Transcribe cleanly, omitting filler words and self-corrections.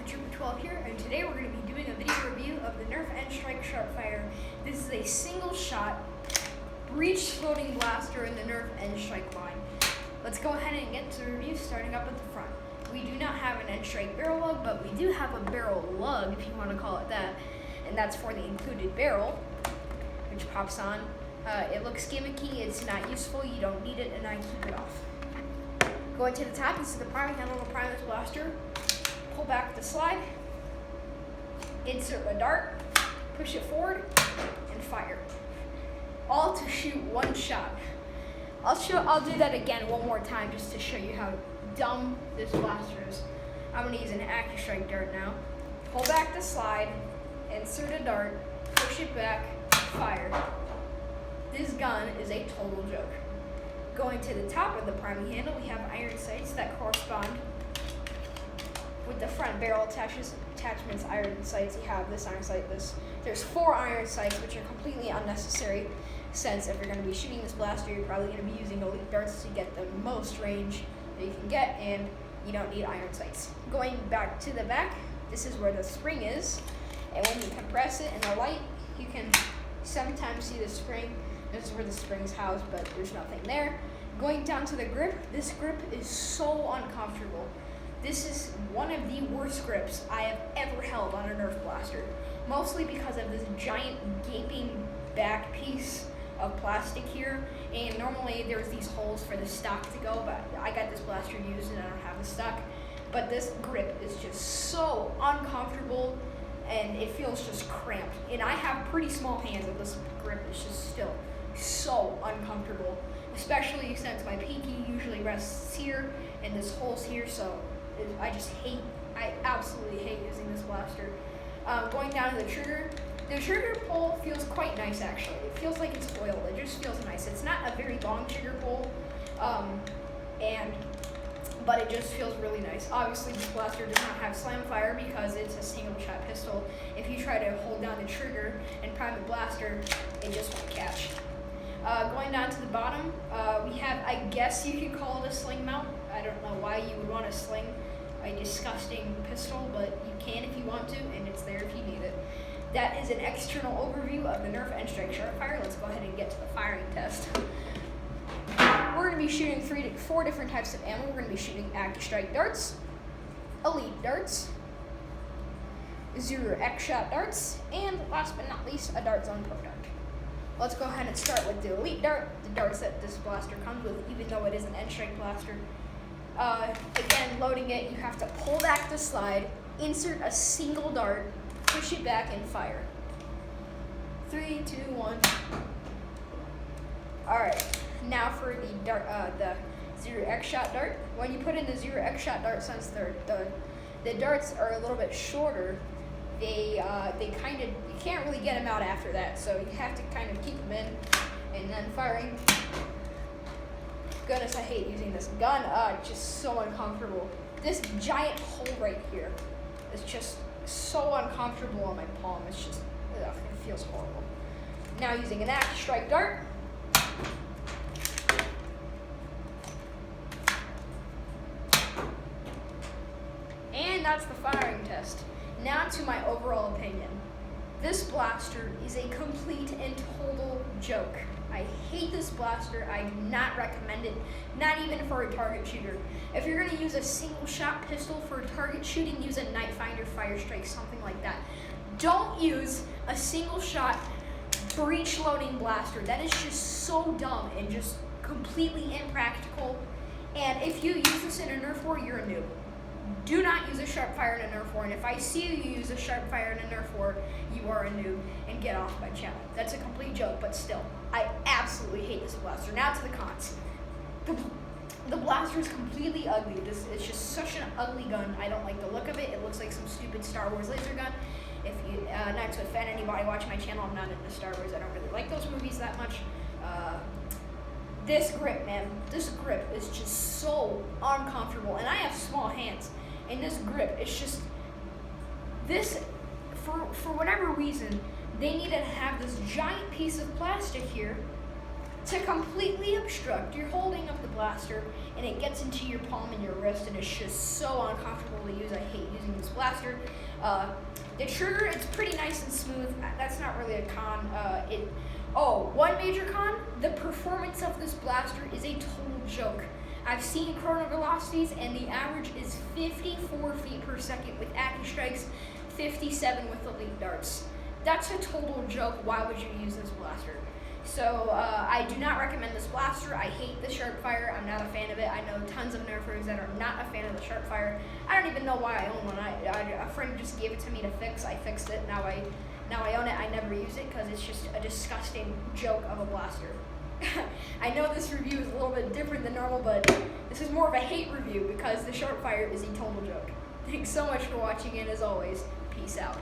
Alpha Trooper 12 here, and today we're going to be doing a video review of the Nerf N-Strike Sharpfire. This is a single shot breech floating blaster in the Nerf N-Strike line. Let's go ahead and get to the review, starting up at the front. We do not have an N-Strike barrel lug, but we do have a barrel lug, if you want to call it that, and that's for the included barrel, which pops on. It looks gimmicky, it's not useful, you don't need it, and I keep it off. Going to the top, this is the priming handle to prime this blaster. Pull back the slide, insert a dart, push it forward, and fire. All to shoot one shot. I'll do that again one more time just to show you how dumb this blaster is. I'm going to use an AccuStrike dart now. Pull back the slide, insert a dart, push it back, fire. This gun is a total joke. Going to the top of the priming handle, we have iron sights that correspond with the front barrel attachments. Iron sights, you have this iron sight, this. There's 4 iron sights, which are completely unnecessary, since if you're going to be shooting this blaster, you're probably going to be using elite darts to get the most range that you can get, and you don't need iron sights. Going back to the back, this is where the spring is, and when you compress it in the light, you can sometimes see the spring. This is where the spring's housed, but there's nothing there. Going down to the grip, this grip is so uncomfortable. This is one of the worst grips I have ever held on a Nerf blaster, mostly because of this giant gaping back piece of plastic here, and normally there's these holes for the stock to go, but I got this blaster used and I don't have the stock. But this grip is just so uncomfortable, and it feels just cramped. And I have pretty small hands, and this grip is just still so uncomfortable, especially since my pinky usually rests here and this hole's here, so I absolutely hate using this blaster. Going down to the trigger pull feels quite nice actually. It feels like it's oiled, it just feels nice. It's not a very long trigger pull, but it just feels really nice. Obviously this blaster does not have slam fire because it's a single shot pistol. If you try to hold down the trigger and prime the blaster, it just won't catch. Going down to the bottom, we have, I guess you could call it a sling mount. I don't know why you would want to sling a disgusting pistol, but you can if you want to, and it's there if you need it. That is an external overview of the Nerf N-Strike Sharpfire. Let's go ahead and get to the firing test. We're going to be shooting 4 different types of ammo. We're going to be shooting AccuStrike darts, elite darts, 0x shot darts, and last but not least, a dart zone pro dart. Let's go ahead and start with the elite dart, the darts that this blaster comes with, even though it is an N-Strike blaster. Again, loading it, you have to pull back the slide, insert a single dart, push it back, and fire. 3, 2, 1. Alright, now for the dart, the 0x shot dart. When you put in the 0x shot dart, since the darts are a little bit shorter, they kind of, you can't really get them out after that, so you have to kind of keep them in and then firing. Goodness, I hate using this gun. It's just so uncomfortable. This giant hole right here is just so uncomfortable on my palm. It's just, ugh, it feels horrible. Now using an AccuStrike dart. And that's the firing test. Now to my overall opinion. This blaster is a complete and total joke. I hate this blaster. I do not recommend it, not even for a target shooter. If you're going to use a single shot pistol for target shooting, use a Night Finder, Fire Strike, something like that. Don't use a single shot breech loading blaster. That is just so dumb and just completely impractical. And if you use this in a Nerf war, you're a noob. Do not use a Sharpfire in a Nerf war, and if I see you use a Sharpfire in a Nerf war, you are a noob, and get off my channel. That's a complete joke, but still, I absolutely hate this blaster. Now to the cons. The blaster is completely ugly. It's just such an ugly gun. I don't like the look of it. It looks like some stupid Star Wars laser gun. If you, not to offend anybody watching my channel, I'm not into Star Wars. I don't really like those movies that much. This grip, man, this grip is just so uncomfortable, and I have small hands, and this grip, it's just, this, for whatever reason, they needed to have this giant piece of plastic here to completely obstruct your holding of the blaster and it gets into your palm and your wrist, and it's just so uncomfortable to use. I hate using this blaster. The trigger, it's pretty nice and smooth. That's not really a con. One major con, the performance of this blaster is a total joke. I've seen chrono velocities, and the average is 54 feet per second with AccuStrikes, 57 with elite darts. That's a total joke. Why would you use this blaster? So I do not recommend this blaster. I hate the Sharpfire. I'm not a fan of it. I know tons of Nerfers that are not a fan of the Sharpfire. I don't even know why I own one. A friend just gave it to me to fix. I fixed it. Now I own it. I never use it because it's just a disgusting joke of a blaster. I know this review is a little bit different than normal, but this is more of a hate review because the Sharpfire is a total joke. Thanks so much for watching, and as always, peace out.